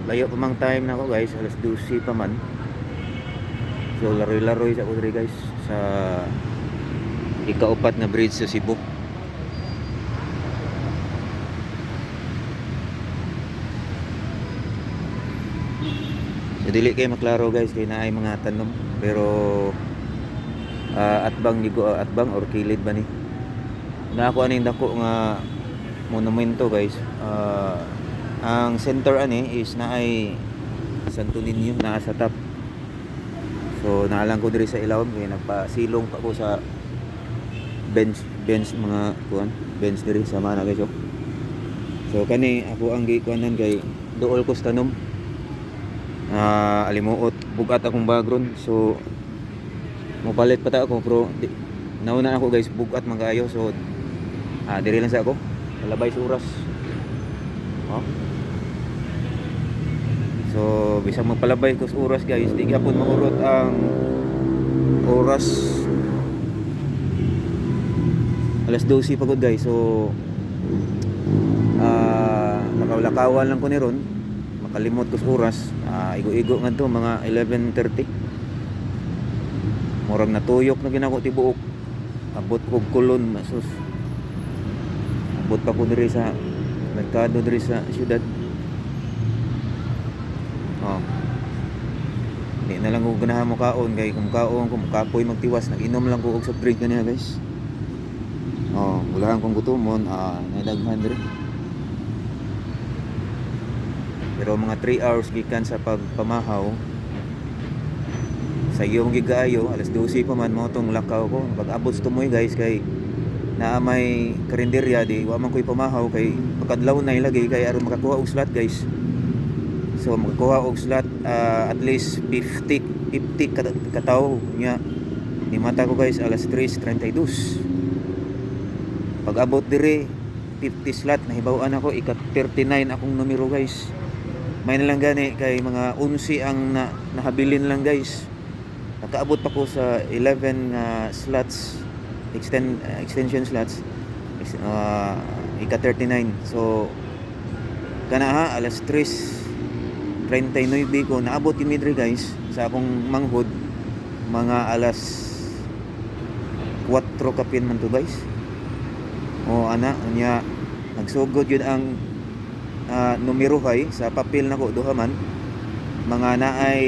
layo pa mang time na ako guys, alas 12 pa man. So laroy-laroy sa ko diri guys sa ikaupat na bridge sa Cebu. So dili kay maklaro guys kay naay mga tanom pero atbang ligo atbang or kilid ba ni. Na ako aning dako nga monumento guys. Ang center ani is naay Santo Niño naa sa top. So naalang ko diri sa ilawom kay nagpasilong pa ko sa bench mga kuan, bench diri sa mana guys. So kani ako ang gikuanan kay duol ko sa tanom. Alimuot bugat akong background. So mopalit pa ta ako pero nauna ako guys bugat man kaayo. So diri lang sa ako kalabay sa oras. So bisang magpalabay ko sa oras guys, di gyapon maurot ang oras. Alas 12 pagod guys. So lakaw-lakawan lang ko ni ron, makalimot ko sa oras. Igo-igo nga to mga 11:30. Murag natuyok na ginako tibuok. Abot ko kulon masus. Abot pa ko diri sa merkado diri sa syudad. Di na lang ko ganahan mo kaon kay kung kaon ko kapoy magtiwas, nag-inom lang ko og soft drink kaniya guys. Bulahan kong gutomon, nadaghan diri. Pero mga 3 hours gikan sa pagpamahaw. Sa iyo gigaayo, alas 12 pa man mo tong lakaw ko. Pag-abot tumoy guys kay naa may karinderya di wa man koy pamahaw kay pagkadlaw na ilagay kay aron makakuha og slot guys. So makakuha og slot at least 50 katawo nya. Ni mata ko guys alas 3:32. Pag abot dire 50 slot nahibaw-an ako ika-39 akong numero guys. May na lang gani kay mga 11 ang nahabilin lang guys. Nakaabot pa ko sa 11 slots extension slots ika-39. So kana alas 3:39 ko naabot yung midre guys sa akong manghod mga alas 4 kapin man to guys. Ana nya nagsugod yun ang numero hay sa papel nako duha man mga naay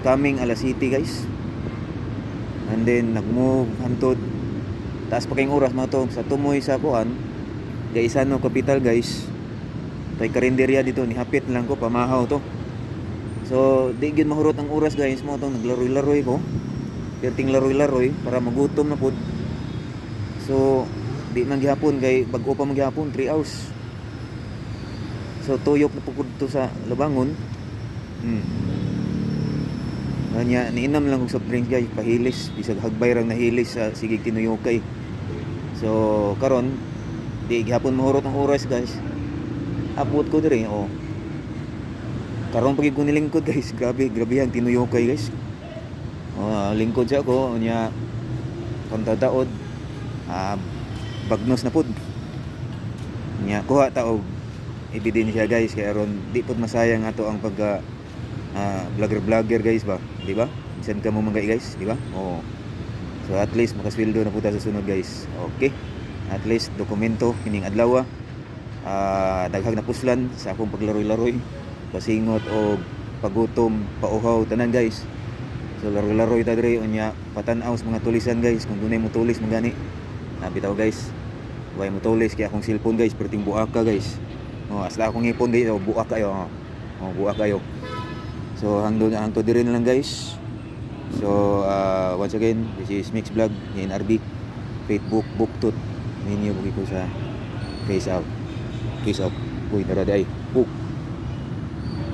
coming alas city guys. And then nagmove hantod taas pa kayong oras mga to sa tumoy sa kuan Gaisano Capital guys. Kay karinderya dito ni hapit lang ko pamahaw to. So di gyud mahurot ang oras guys mo tong naglaroy-laroy ko. Perting laroy-laroy para magutom na pud. So di man gihapon kay bag-o pa man gihapon 3 hours. So tuyok na pugod to sa labangon. Kanya niinam lang kog soft drink guys, pahilis bisag hagbay rang nahilis sa sige tinuyokay. So karon di gihapon mahurot ang oras guys. Abot ko diri karon pag ko nilingkod guys, grabe ang tinuyokay guys. Lingkod siya ko nya kontadaod bagnos na pud. Nya kuha ta og ebidensya guys kay aron di pud masayang ato ang pag vlogger guys ba, di ba? Bisan ka mo mangay guys, di ba? So at least makasweldo na puta sa sunod guys. Okay. At least dokumento kining adlaw. Daghang napuslan sa akong paglaroy-laroy, pasingot o pagutom, pauhaw tanan guys. So laroy-laroy ta diri unya patan-aw sa mga tulisan guys kung dunay mo tulis magani. Bitaw guys. Way mo tulis kay akong cellphone guys perting buak ka guys. Asla akong ipon guys, buak kayo. Buak kayo. So hangtod diri na lang guys. So once again, this is Mix Vlog in RB Facebook Booktut. Ninyo bugi ko sa Face out. Uy, tara day.